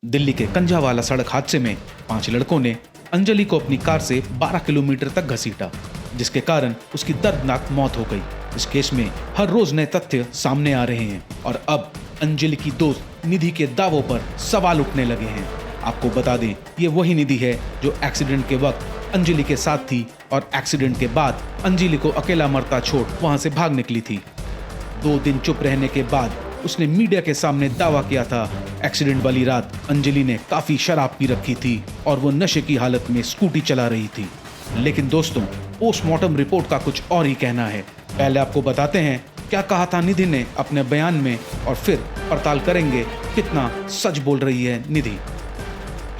दिल्ली के कंझावाला सड़क हादसे में 5 लड़कों ने अंजलि को अपनी कार से 12 किलोमीटर तक घसीटा, जिसके कारण उसकी दर्दनाक मौत हो गई। इस केस में हर रोज नए तथ्य सामने आ रहे हैं और अब अंजलि की दोस्त निधि के दावों पर सवाल उठने लगे हैं। आपको बता दें, ये वही निधि है जो एक्सीडेंट के वक्त अंजलि के साथ थी और एक्सीडेंट के बाद अंजलि को अकेला मरता छोड़ वहां से भाग निकली थी। 2 दिन चुप रहने के बाद उसने मीडिया के सामने दावा किया था एक्सीडेंट वाली रात अंजलि ने काफी शराब पी रखी थी और वो नशे की हालत में स्कूटी चला रही थी। लेकिन दोस्तों, पोस्टमार्टम रिपोर्ट का कुछ और ही कहना है। पहले आपको बताते हैं क्या कहा था निधि ने अपने बयान में और फिर पड़ताल करेंगे कितना सच बोल रही है निधि।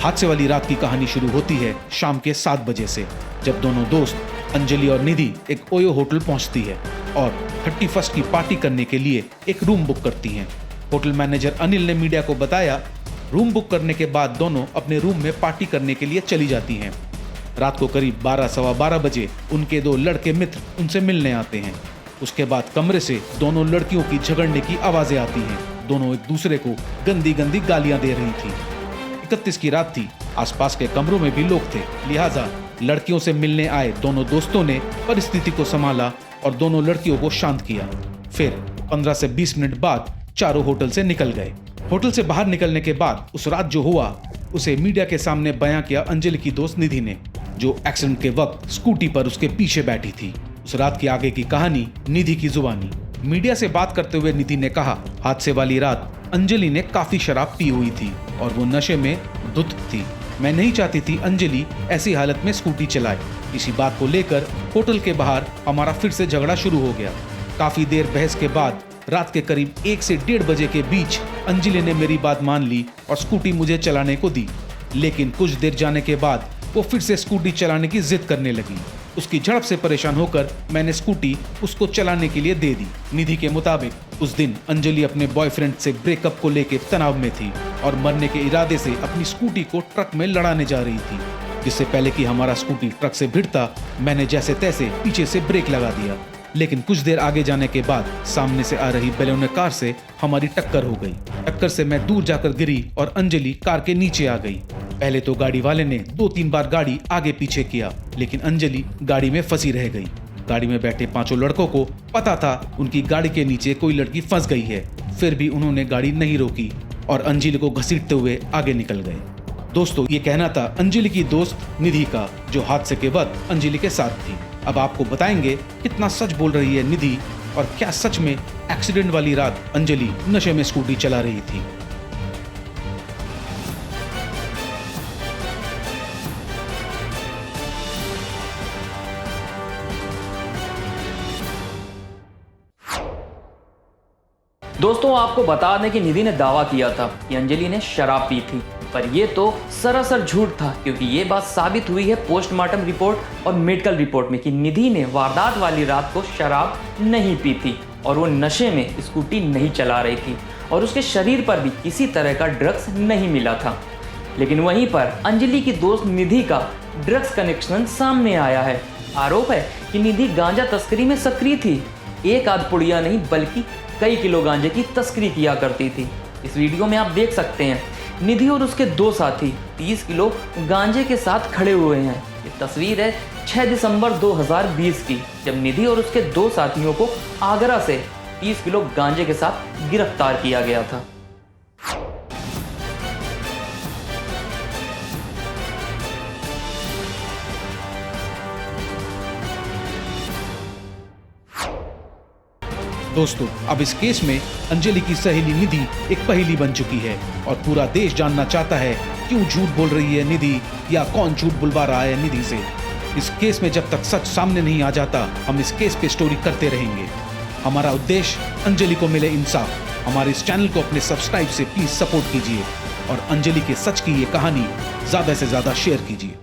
हादसे वाली रात की कहानी शुरू होती है शाम के 7 बजे से, जब दोनों दोस्त अंजलि और निधि एक ओयो होटल पहुंचती है और 31 की पार्टी करने के लिए एक रूम बुक करती हैं। होटल मैनेजर अनिल ने मीडिया को बताया, रूम बुक करने के बाद दोनों अपने रूम में पार्टी करने के लिए चली जाती हैं। रात को करीब 12 सवा 12 बजे उनके 2 लड़के मित्र उनसे मिलने आते हैं। उसके बाद कमरे से दोनों लड़कियों की झगड़ने की आवाजें आती हैं। दोनों एक दूसरे को गंदी गंदी गालियां दे रही थी। 31 की रात थी, आसपास के कमरों में भी लोग थे, लिहाजा लड़कियों से मिलने आए दोनों दोस्तों ने परिस्थिति को संभाला और दोनों लड़कियों को शांत किया। फिर 15 से 20 मिनट बाद चारों होटल से निकल गए। होटल से बाहर निकलने के बाद उस रात जो हुआ उसे मीडिया के सामने बयां किया अंजलि की दोस्त निधि ने, जो एक्सीडेंट के वक्त स्कूटी पर उसके पीछे बैठी थी। उस रात की आगे की कहानी निधि की जुबानी। मीडिया से बात करते हुए निधि ने कहा, हादसे वाली रात अंजलि ने काफी शराब पी हुई थी और वो नशे में धुत थी। मैं नहीं चाहती थी अंजलि ऐसी हालत में स्कूटी चलाए। इसी बात को लेकर होटल के बाहर हमारा फिर से झगड़ा शुरू हो गया। काफी देर बहस के बाद रात के करीब 1 से 1:30 बजे के बीच अंजलि ने मेरी बात मान ली और स्कूटी मुझे चलाने को दी। लेकिन कुछ देर जाने के बाद वो फिर से स्कूटी चलाने की जिद करने लगी। उसकी झड़प से परेशान होकर मैंने स्कूटी उसको चलाने के लिए दे दी। निधि के मुताबिक उस दिन अंजलि अपने बॉयफ्रेंड से ब्रेकअप को लेकर तनाव में थी और मरने के इरादे से अपनी स्कूटी को ट्रक में लड़ाने जा रही थी। जिससे पहले कि हमारा स्कूटी ट्रक से भिड़ता, मैंने जैसे तैसे पीछे से ब्रेक लगा दिया। लेकिन कुछ देर आगे जाने के बाद सामने से आ रही बेलोने कार से हमारी टक्कर हो गई। टक्कर से मैं दूर जाकर गिरी और अंजलि कार के नीचे आ गई। पहले तो गाड़ी वाले ने 2-3 बार गाड़ी आगे पीछे किया, लेकिन अंजलि गाड़ी में फंसी रह गई। गाड़ी में बैठे 5 लड़कों को पता था उनकी गाड़ी के नीचे कोई लड़की फंस गई है, फिर भी उन्होंने गाड़ी नहीं रोकी और अंजलि को घसीटते हुए आगे निकल गए। दोस्तों, ये कहना था अंजलि की दोस्त निधि का, जो हादसे के वक्त अंजलि के साथ थी। अब आपको बताएंगे कितना सच बोल रही है निधि और क्या सच में एक्सीडेंट वाली रात अंजलि नशे में स्कूटी चला रही थी। दोस्तों, आपको बता दें कि निधि ने दावा किया था कि अंजलि ने शराब पी थी, पर यह तो सरासर झूठ था, क्योंकि ये बात साबित हुई है पोस्टमार्टम रिपोर्ट और मेडिकल रिपोर्ट में कि निधि ने वारदात वाली रात को शराब नहीं पी थी और वो नशे में स्कूटी नहीं चला रही थी और उसके शरीर पर भी किसी तरह का ड्रग्स नहीं मिला था। लेकिन वहीं पर अंजलि की दोस्त निधि का ड्रग्स कनेक्शन सामने आया है। आरोप है कि निधि गांजा तस्करी में सक्रिय थी। एक आध पुड़िया नहीं बल्कि कई किलो गांजे की तस्करी किया करती थी। इस वीडियो में आप देख सकते हैं निधि और उसके 2 साथी 30 किलो गांजे के साथ खड़े हुए हैं। ये तस्वीर है 6 दिसंबर 2020 की, जब निधि और उसके 2 साथियों को आगरा से 30 किलो गांजे के साथ गिरफ्तार किया गया था। दोस्तों, अब इस केस में अंजलि की सहेली निधि एक पहेली बन चुकी है और पूरा देश जानना चाहता है क्यों झूठ बोल रही है निधि या कौन झूठ बुलवा रहा है निधि से। इस केस में जब तक सच सामने नहीं आ जाता, हम इस केस पे स्टोरी करते रहेंगे। हमारा उद्देश्य अंजलि को मिले इंसाफ। हमारे इस चैनल को अपने सब्सक्राइब से प्लीज सपोर्ट कीजिए और अंजलि के सच की ये कहानी ज्यादा से ज्यादा शेयर कीजिए।